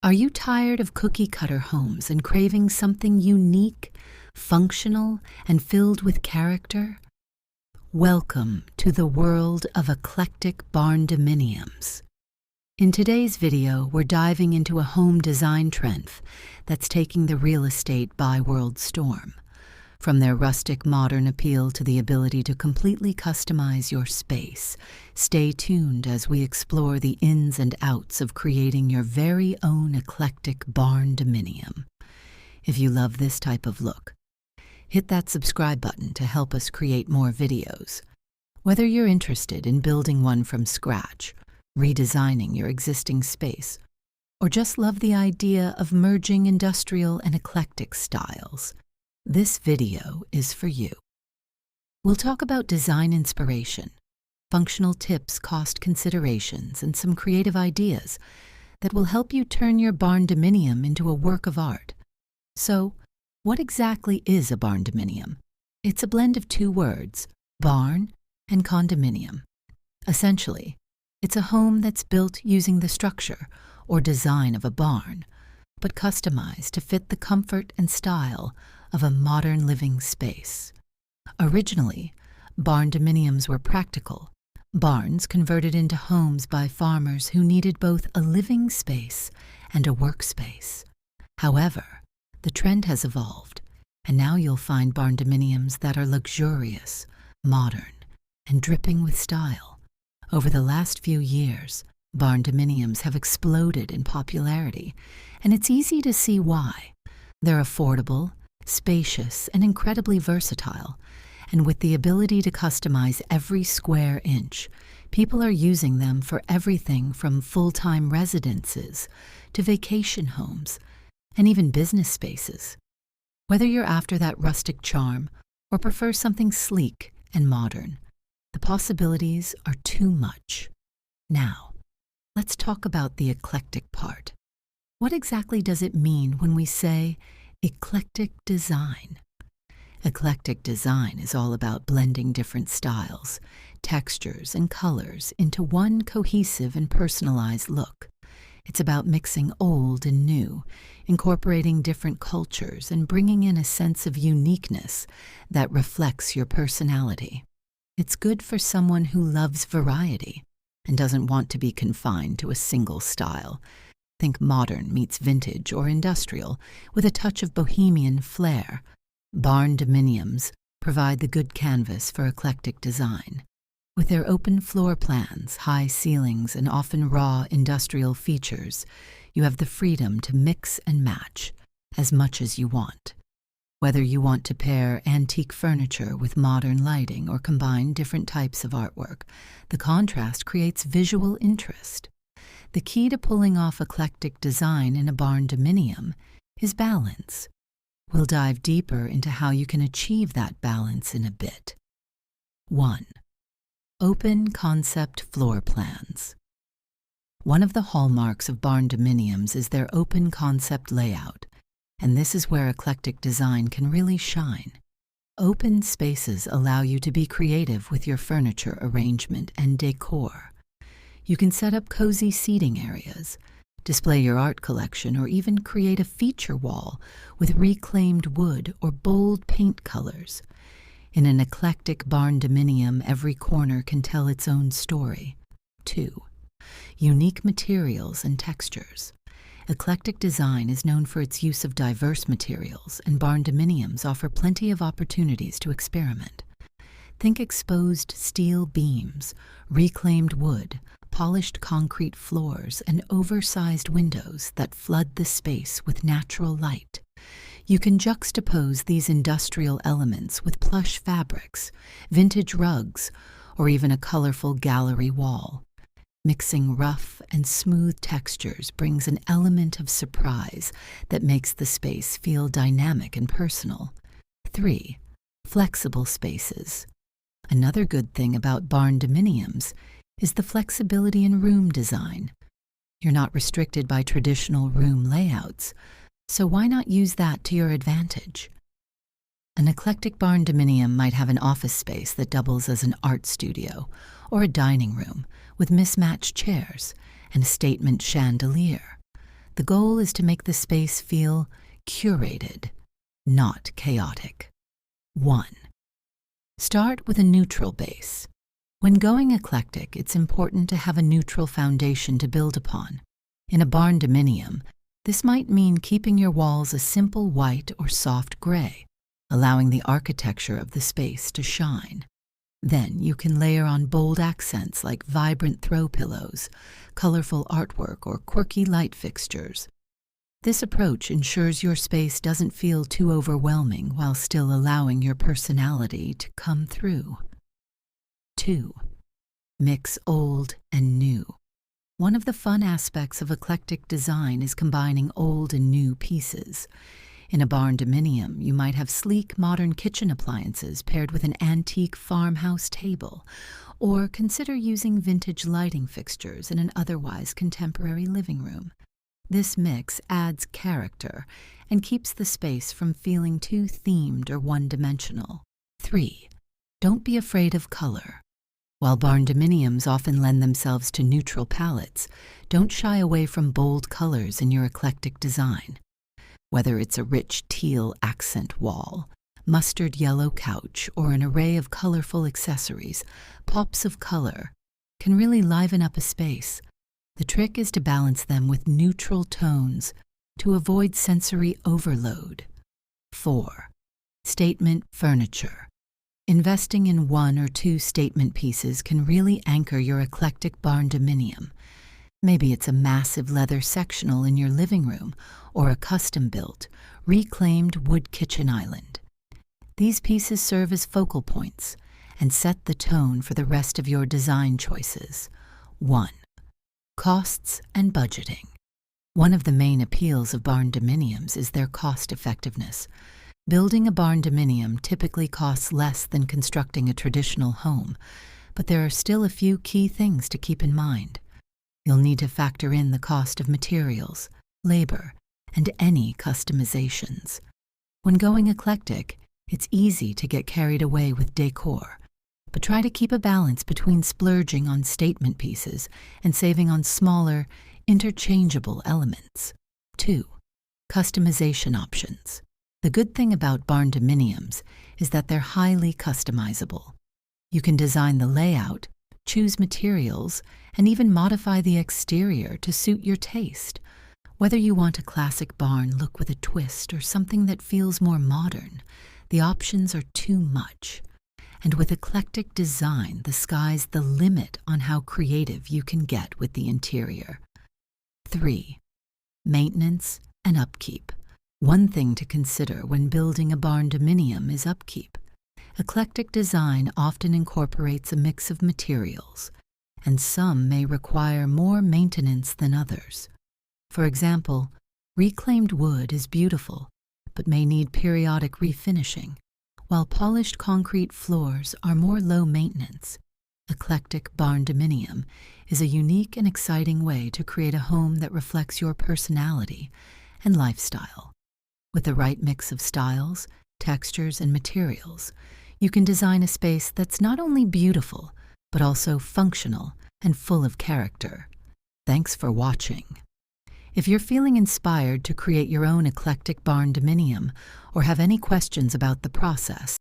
Are you tired of cookie-cutter homes and craving something unique, functional, and filled with character? Welcome to the world of eclectic barndominiums. In today's video, we're diving into a home design trend that's taking the real estate by world storm. From their rustic modern appeal to the ability to completely customize your space, stay tuned as we explore the ins and outs of creating your very own eclectic barndominium. If you love this type of look, hit that subscribe button to help us create more videos. Whether you're interested in building one from scratch, redesigning your existing space, or just love the idea of merging industrial and eclectic styles, this video is for you. We'll talk about design inspiration, functional tips, cost considerations, and some creative ideas that will help you turn your barndominium into a work of art. So, what exactly is a barndominium? It's a blend of two words, barn and condominium. Essentially, it's a home that's built using the structure or design of a barn, but customized to fit the comfort and style of a modern living space. Originally, barndominiums were practical, barns converted into homes by farmers who needed both a living space and a workspace. However, the trend has evolved, and now you'll find barndominiums that are luxurious, modern, and dripping with style. Over the last few years, barndominiums have exploded in popularity, and it's easy to see why. They're affordable, spacious, and incredibly versatile, and with the ability to customize every square inch, people are using them for everything from full-time residences to vacation homes and even business spaces. Whether you're after that rustic charm or prefer something sleek and modern, the possibilities are too much. Now, let's talk about the eclectic part. What exactly does it mean when we say eclectic design? Eclectic design is all about blending different styles, textures, and colors into one cohesive and personalized look. It's about mixing old and new, incorporating different cultures, and bringing in a sense of uniqueness that reflects your personality. It's good for someone who loves variety and doesn't want to be confined to a single style. Think modern meets vintage or industrial with a touch of bohemian flair. Barndominiums provide the good canvas for eclectic design. With their open floor plans, high ceilings, and often raw industrial features, you have the freedom to mix and match as much as you want. Whether you want to pair antique furniture with modern lighting or combine different types of artwork, the contrast creates visual interest. The key to pulling off eclectic design in a barndominium is balance. We'll dive deeper into how you can achieve that balance in a bit. 1. Open concept floor plans. One of the hallmarks of barndominiums is their open concept layout, and this is where eclectic design can really shine. Open spaces allow you to be creative with your furniture arrangement and decor. You can set up cozy seating areas, display your art collection, or even create a feature wall with reclaimed wood or bold paint colors. In an eclectic barndominium, every corner can tell its own story. 2. Unique materials and textures. Eclectic design is known for its use of diverse materials, and barndominiums offer plenty of opportunities to experiment. Think exposed steel beams, reclaimed wood, polished concrete floors, and oversized windows that flood the space with natural light. You can juxtapose these industrial elements with plush fabrics, vintage rugs, or even a colorful gallery wall. Mixing rough and smooth textures brings an element of surprise that makes the space feel dynamic and personal. 3. Flexible spaces. Another good thing about barndominiums is the flexibility in room design. You're not restricted by traditional room layouts, so why not use that to your advantage? An eclectic barndominium might have an office space that doubles as an art studio, or a dining room with mismatched chairs and a statement chandelier. The goal is to make the space feel curated, not chaotic. 1. Start with a neutral base. When going eclectic, it's important to have a neutral foundation to build upon. In a barndominium, this might mean keeping your walls a simple white or soft gray, allowing the architecture of the space to shine. Then you can layer on bold accents like vibrant throw pillows, colorful artwork, or quirky light fixtures. This approach ensures your space doesn't feel too overwhelming while still allowing your personality to come through. 2. Mix old and new. One of the fun aspects of eclectic design is combining old and new pieces. In a barndominium, you might have sleek modern kitchen appliances paired with an antique farmhouse table, or consider using vintage lighting fixtures in an otherwise contemporary living room. This mix adds character and keeps the space from feeling too themed or one-dimensional. 3. Don't be afraid of color. While barndominiums often lend themselves to neutral palettes, don't shy away from bold colors in your eclectic design. Whether it's a rich teal accent wall, mustard yellow couch, or an array of colorful accessories, pops of color can really liven up a space. The trick is to balance them with neutral tones to avoid sensory overload. 4. Statement furniture. Investing in 1 or 2 statement pieces can really anchor your eclectic barndominium. Maybe it's a massive leather sectional in your living room or a custom-built, reclaimed wood kitchen island. These pieces serve as focal points and set the tone for the rest of your design choices. 1. Costs and budgeting. One of the main appeals of barndominiums is their cost effectiveness. Building a barndominium typically costs less than constructing a traditional home, but there are still a few key things to keep in mind. You'll need to factor in the cost of materials, labor, and any customizations. When going eclectic, it's easy to get carried away with decor, but try to keep a balance between splurging on statement pieces and saving on smaller, interchangeable elements. 2. Customization options. The good thing about barndominiums is that they're highly customizable. You can design the layout, choose materials, and even modify the exterior to suit your taste. Whether you want a classic barn look with a twist or something that feels more modern, the options are too much. And with eclectic design, the sky's the limit on how creative you can get with the interior. 3. Maintenance and upkeep. One thing to consider when building a barndominium is upkeep. Eclectic design often incorporates a mix of materials, and some may require more maintenance than others. For example, reclaimed wood is beautiful, but may need periodic refinishing, while polished concrete floors are more low maintenance. Eclectic barndominium is a unique and exciting way to create a home that reflects your personality and lifestyle. With the right mix of styles, textures, and materials, you can design a space that's not only beautiful, but also functional and full of character. Thanks for watching. If you're feeling inspired to create your own eclectic barndominium or have any questions about the process,